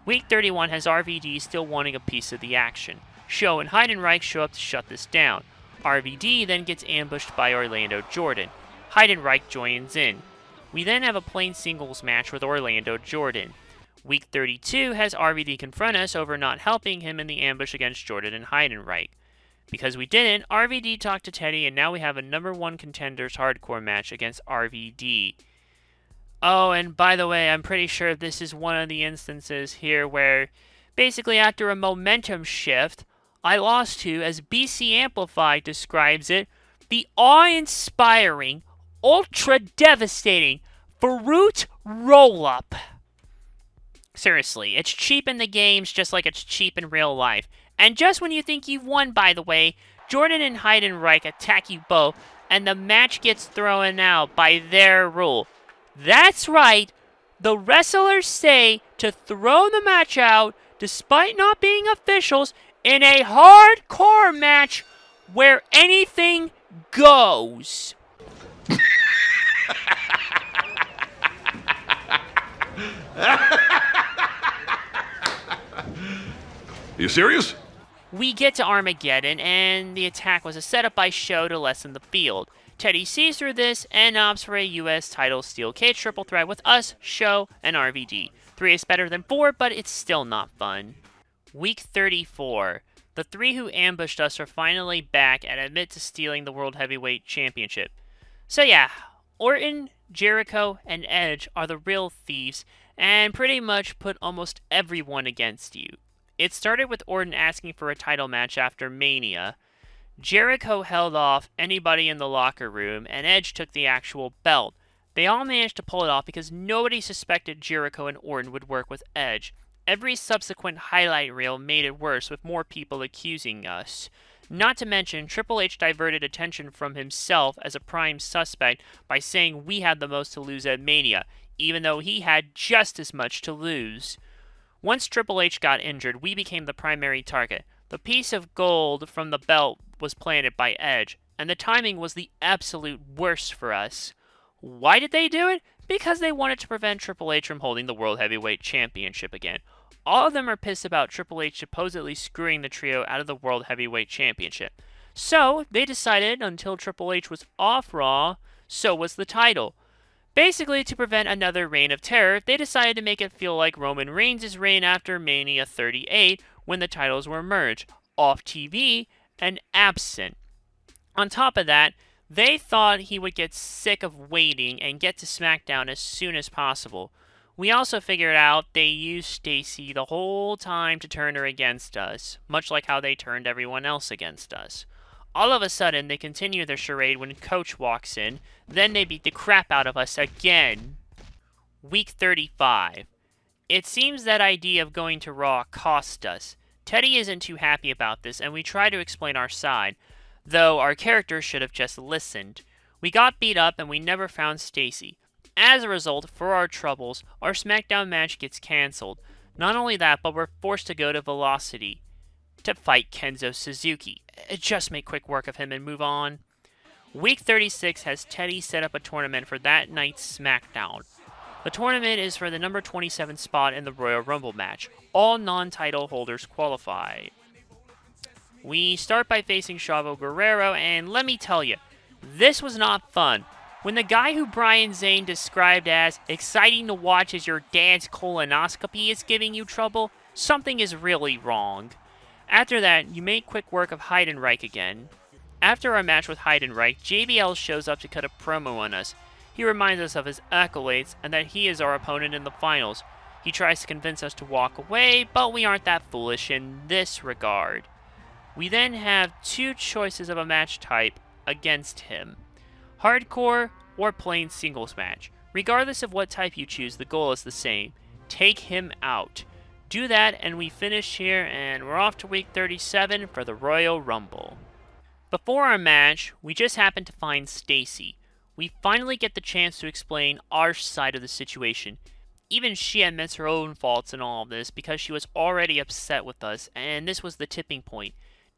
Week 31 has RVD still wanting a piece of the action. Sho and Heidenreich show up to shut this down. RVD then gets ambushed by Orlando Jordan. Heidenreich joins in. We then have a plain singles match with Orlando Jordan. Week 32 has RVD confront us over not helping him in the ambush against Jordan and Heidenreich. Because we didn't, RVD talked to Teddy, and now we have a number 1 contenders hardcore match against RVD. Oh, and by the way, I'm pretty sure this is one of the instances here where, basically after a momentum shift, I lost to, as BC Amplified describes it, the awe-inspiring, ultra-devastating Fruit Roll-Up. Seriously, it's cheap in the games just like it's cheap in real life. And just when you think you've won, by the way, Jordan and Heidenreich attack you both, and the match gets thrown out by their rule. That's right, the wrestlers say to throw the match out, despite not being officials, in a hardcore match where anything goes. You serious? We get to Armageddon, and the attack was a setup by Sho to lessen the field. Teddy sees through this and opts for a U.S. title steel cage triple threat with us, Sho, and RVD. 3 is better than 4, but it's still not fun. Week 34. The 3 who ambushed us are finally back and admit to stealing the World Heavyweight Championship. So yeah, Orton, Jericho, and Edge are the real thieves, and pretty much put almost everyone against you. It started with Orton asking for a title match after Mania. Jericho held off anybody in the locker room, and Edge took the actual belt. They all managed to pull it off because nobody suspected Jericho and Orton would work with Edge. Every subsequent highlight reel made it worse, with more people accusing us. Not to mention, Triple H diverted attention from himself as a prime suspect by saying we had the most to lose at Mania, even though he had just as much to lose. Once Triple H got injured, we became the primary target. The piece of gold from the belt was planted by Edge, and the timing was the absolute worst for us. Why did they do it? Because they wanted to prevent Triple H from holding the World Heavyweight Championship again. All of them are pissed about Triple H supposedly screwing the trio out of the World Heavyweight Championship. So, they decided until Triple H was off Raw, so was the title. Basically, to prevent another reign of terror, they decided to make it feel like Roman Reigns' reign after Mania 38, when the titles were merged, off TV, and absent. On top of that, they thought he would get sick of waiting and get to SmackDown as soon as possible. We also figured out they used Stacy the whole time to turn her against us, much like how they turned everyone else against us. All of a sudden, they continue their charade when Coach walks in, then they beat the crap out of us again. Week 35. It seems that idea of going to Raw cost us. Teddy isn't too happy about this, and we try to explain our side, though our characters should have just listened. We got beat up, and we never found Stacy. As a result, for our troubles, our SmackDown match gets cancelled. Not only that, but we're forced to go to Velocity to fight Kenzo Suzuki. Just make quick work of him and move on. Week 36 has Teddy set up a tournament for that night's SmackDown. The tournament is for the number 27 spot in the Royal Rumble match. All non-title holders qualify. We start by facing Chavo Guerrero, and let me tell you, this was not fun. When the guy who Brian Zane described as exciting to watch as your dad's colonoscopy is giving you trouble, something is really wrong. After that, you make quick work of Heidenreich again. After our match with Heidenreich, JBL shows up to cut a promo on us. He reminds us of his accolades and that he is our opponent in the finals. He tries to convince us to walk away, but we aren't that foolish in this regard. We then have two choices of a match type against him: hardcore or plain singles match. Regardless of what type you choose, the goal is the same: take him out. Do that and we finish here, and we're off to week 37 for the Royal Rumble. Before our match, we just happened to find Stacy. We finally get the chance to explain our side of the situation. Even she admits her own faults in all of this because she was already upset with us, and this was the tipping point.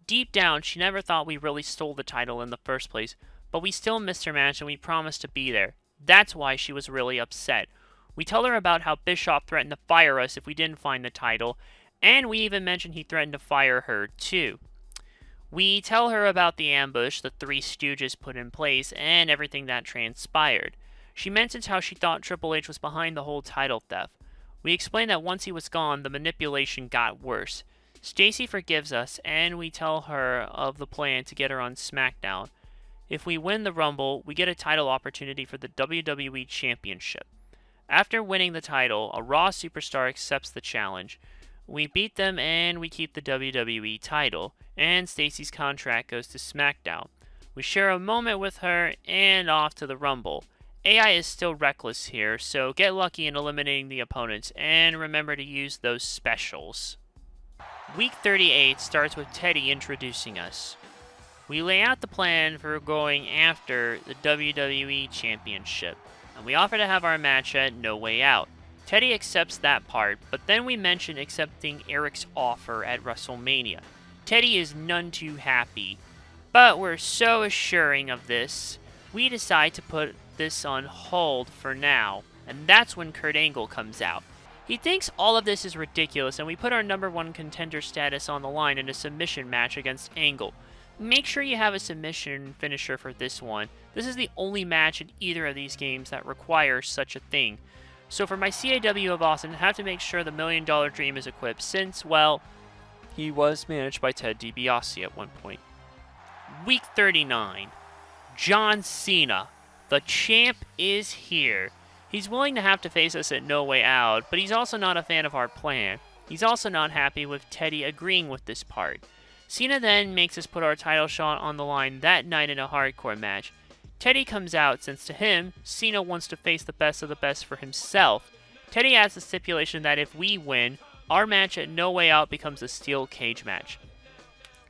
Deep down, she never thought we really stole the title in the first place, but we still missed her match and we promised to be there. That's why she was really upset. We tell her about how Bischoff threatened to fire us if we didn't find the title, and we even mentioned he threatened to fire her too. We tell her about the ambush the Three Stooges put in place and everything that transpired. She mentions how she thought Triple H was behind the whole title theft. We explain that once he was gone, the manipulation got worse. Stacy forgives us, and we tell her of the plan to get her on SmackDown. If we win the Rumble, we get a title opportunity for the WWE Championship. After winning the title, a Raw superstar accepts the challenge. We beat them and we keep the WWE title, and Stacy's contract goes to SmackDown. We share a moment with her and off to the Rumble. AI is still reckless here, so get lucky in eliminating the opponents, and remember to use those specials. Week 38 starts with Teddy introducing us. We lay out the plan for going after the WWE Championship, and we offer to have our match at No Way Out. Teddy accepts that part, but then we mention accepting Eric's offer at WrestleMania. Teddy is none too happy, but we're so assuring of this, we decide to put this on hold for now, and that's when Kurt Angle comes out. He thinks all of this is ridiculous, and we put our #1 contender status on the line in a submission match against Angle. Make sure you have a submission finisher for this one. This is the only match in either of these games that requires such a thing. So for my CAW of Austin, I have to make sure the $1 Million Dream is equipped since, well, he was managed by Ted DiBiase at one point. Week 39. John Cena. The champ is here. He's willing to have to face us at No Way Out, but he's also not a fan of our plan. He's also not happy with Teddy agreeing with this part. Cena then makes us put our title shot on the line that night in a hardcore match. Teddy comes out since to him, Cena wants to face the best of the best for himself. Teddy adds the stipulation that if we win, our match at No Way Out becomes a steel cage match.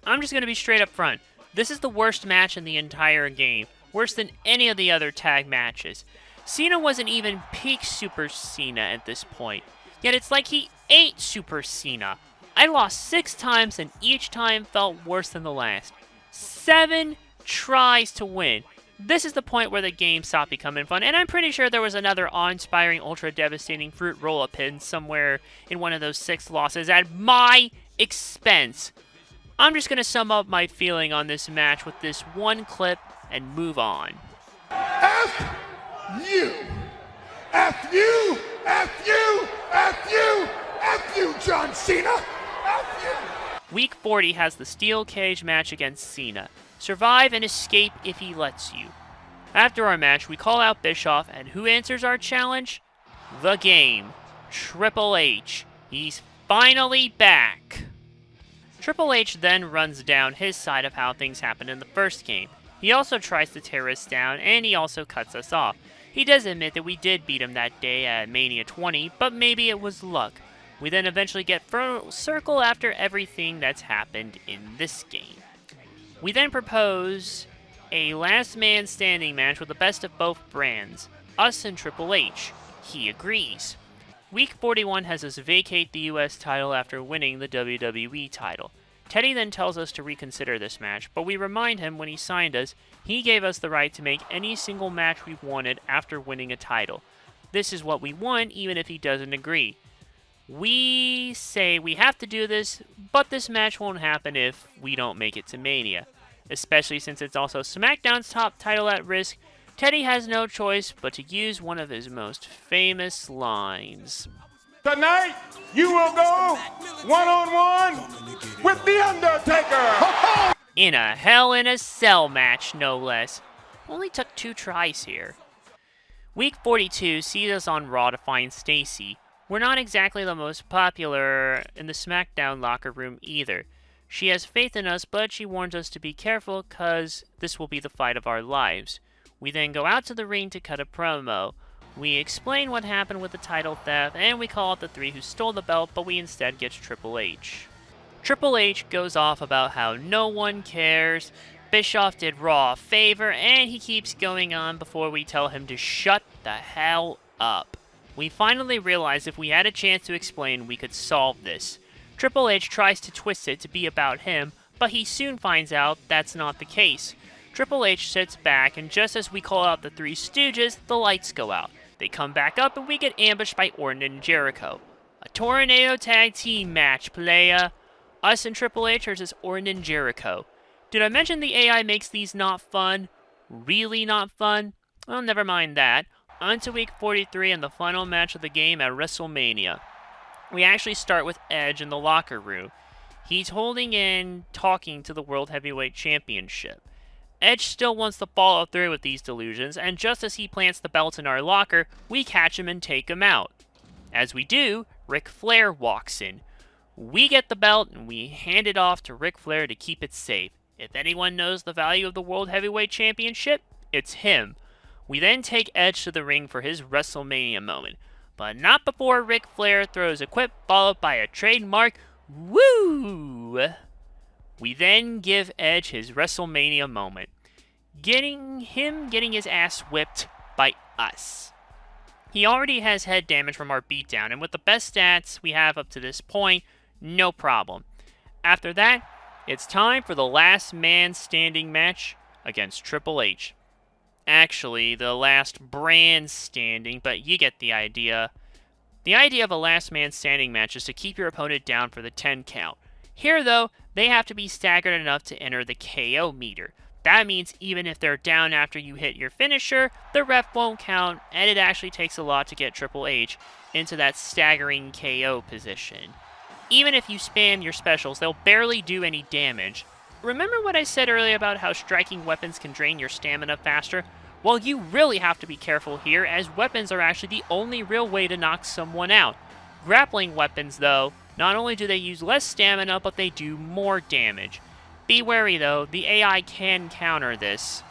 I'm just going to be straight up front. This is the worst match in the entire game. Worse than any of the other tag matches. Cena wasn't even peak Super Cena at this point. Yet it's like he ate Super Cena. I lost 6 times and each time felt worse than the last. 7 tries to win. This is the point where the game stopped becoming fun, and I'm pretty sure there was another awe-inspiring, ultra-devastating fruit roll-up pin somewhere in one of those 6 losses at my expense. I'm just going to sum up my feeling on this match with this one clip and move on. F you! F you! F you! F you! F you, John Cena! F you! Week 40 has the steel cage match against Cena. Survive and escape if he lets you. After our match, we call out Bischoff, and who answers our challenge? The Game. Triple H. He's finally back. Triple H then runs down his side of how things happened in the first game. He also tries to tear us down, and he also cuts us off. He does admit that we did beat him that day at Mania 20, but maybe it was luck. We then eventually get full circle after everything that's happened in this game. We then propose a last man standing match with the best of both brands, us and Triple H. He agrees. Week 41 has us vacate the US title after winning the WWE title. Teddy then tells us to reconsider this match, but we remind him when he signed us, he gave us the right to make any single match we wanted after winning a title. This is what we want, even if he doesn't agree. We say we have to do this, but this match won't happen if we don't make it to Mania. Especially since it's also SmackDown's top title at risk, Teddy has no choice but to use one of his most famous lines. Tonight, you will go one-on-one with The Undertaker! In a Hell in a Cell match, no less. Only took 2 tries here. Week 42 sees us on Raw to find Stacy. We're not exactly the most popular in the SmackDown locker room either. She has faith in us, but she warns us to be careful cause this will be the fight of our lives. We then go out to the ring to cut a promo. We explain what happened with the title theft, and we call out the three who stole the belt, but we instead get Triple H. Triple H goes off about how no one cares, Bischoff did Raw a favor, and he keeps going on before we tell him to shut the hell up. We finally realize if we had a chance to explain, we could solve this. Triple H tries to twist it to be about him, but he soon finds out that's not the case. Triple H sits back, and just as we call out the Three Stooges, the lights go out. They come back up, and we get ambushed by Orton and Jericho. A Tornado Tag Team match, playa. Us and Triple H versus Orton and Jericho. Did I mention the AI makes these not fun? Really not fun? Well, never mind that. On to week 43 and the final match of the game at WrestleMania. We actually start with Edge in the locker room. He's holding and talking to the World Heavyweight Championship. Edge still wants to follow through with these delusions, and just as he plants the belt in our locker, we catch him and take him out. As we do, Ric Flair walks in. We get the belt and we hand it off to Ric Flair to keep it safe. If anyone knows the value of the World Heavyweight Championship, it's him. We then take Edge to the ring for his WrestleMania moment, but not before Ric Flair throws a quip followed by a trademark woo! We then give Edge his WrestleMania moment, getting his ass whipped by us. He already has head damage from our beatdown, and with the best stats we have up to this point, no problem. After that, it's time for the last man standing match against Triple H. Actually, the last brand standing, but you get the idea. The idea of a last man standing match is to keep your opponent down for the 10 count. Here, though, they have to be staggered enough to enter the KO meter. That means even if they're down after you hit your finisher, the ref won't count, and it actually takes a lot to get Triple H into that staggering KO position. Even if you spam your specials, they'll barely do any damage. Remember what I said earlier about how striking weapons can drain your stamina faster? Well, you really have to be careful here, as weapons are actually the only real way to knock someone out. Grappling weapons, though, not only do they use less stamina, but they do more damage. Be wary, though, the AI can counter this.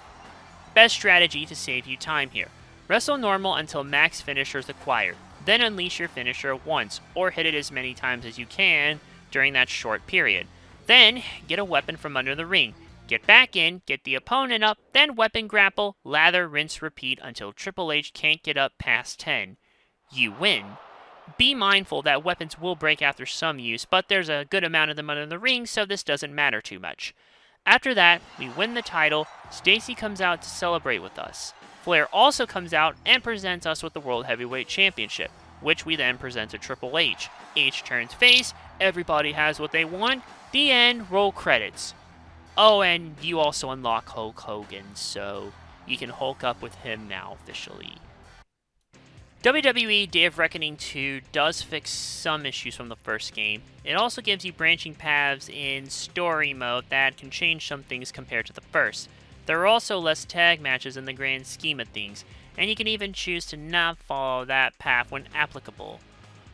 Best strategy to save you time here. Wrestle normal until max finisher is acquired. Then unleash your finisher once, or hit it as many times as you can during that short period. Then, get a weapon from under the ring. Get back in, get the opponent up, then weapon grapple, lather, rinse, repeat until Triple H can't get up past 10. You win. Be mindful that weapons will break after some use, but there's a good amount of them under the ring, so this doesn't matter too much. After that, we win the title. Stacy comes out to celebrate with us. Flair also comes out and presents us with the World Heavyweight Championship, which we then present to Triple H. H turns face, everybody has what they want, the end, roll credits. Oh, and you also unlock Hulk Hogan, so you can Hulk up with him now officially. WWE Day of Reckoning 2 does fix some issues from the first game. It also gives you branching paths in story mode that can change some things compared to the first. There are also less tag matches in the grand scheme of things, and you can even choose to not follow that path when applicable.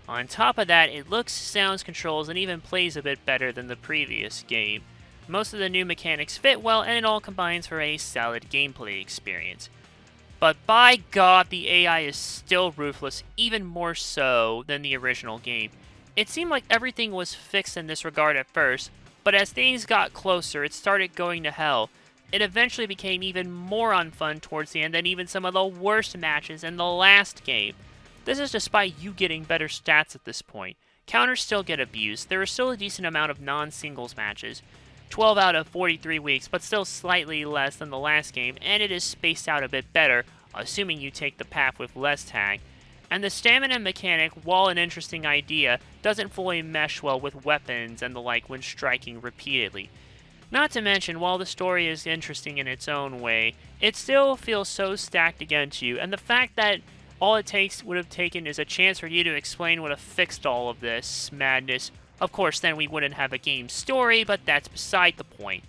On top of that, it looks, sounds, controls, and even plays a bit better than the previous game. Most of the new mechanics fit well, and it all combines for a solid gameplay experience. But by God, the AI is still ruthless, even more so than the original game. It seemed like everything was fixed in this regard at first, but as things got closer, it started going to hell. It eventually became even more unfun towards the end than even some of the worst matches in the last game. This is despite you getting better stats at this point. Counters still get abused. There is still a decent amount of non-singles matches. 12 out of 43 weeks, but still slightly less than the last game, and it is spaced out a bit better, assuming you take the path with less tag. And the stamina mechanic, while an interesting idea, doesn't fully mesh well with weapons and the like when striking repeatedly. Not to mention, while the story is interesting in its own way, it still feels so stacked against you, and the fact that all it would have taken is a chance for you to explain would have fixed all of this madness. Of course, then we wouldn't have a game story, but that's beside the point.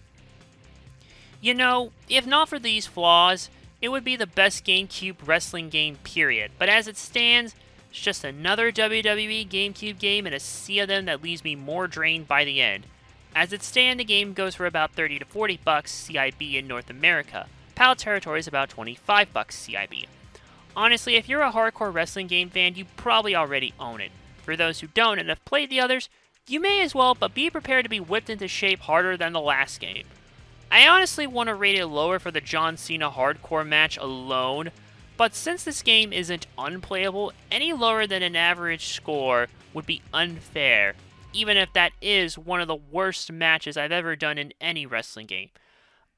You know, if not for these flaws, it would be the best GameCube wrestling game, period. But as it stands, It's just another WWE GameCube game and a sea of them that leaves me more drained by the end. As it stands, the game goes for about $30 to $40 CIB in North America. PAL territory is about $25 CIB. Honestly, if you're a hardcore wrestling game fan, you probably already own it. For those who don't and have played the others, you may as well, but be prepared to be whipped into shape harder than the last game. I honestly want to rate it lower for the John Cena hardcore match alone, but since this game isn't unplayable, any lower than an average score would be unfair, even if that is one of the worst matches I've ever done in any wrestling game.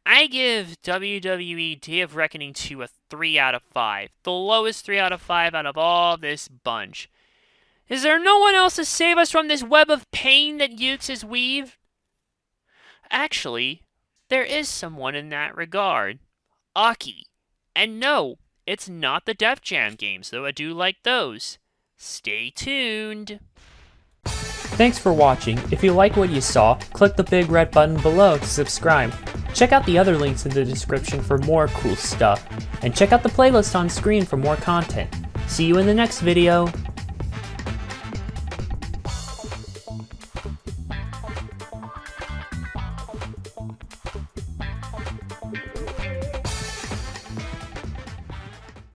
I give WWE Day of Reckoning 2 a 3 out of 5, the lowest 3 out of 5 out of all this bunch. Is there no one else to save us from this web of pain that Ukes has weaved? Actually, there is someone in that regard. Aki. And no, it's not the Def Jam games, though I do like those. Stay tuned. Thanks for watching. If you like what you saw, click the big red button below to subscribe. Check out the other links in the description for more cool stuff. And check out the playlist on screen for more content. See you in the next video.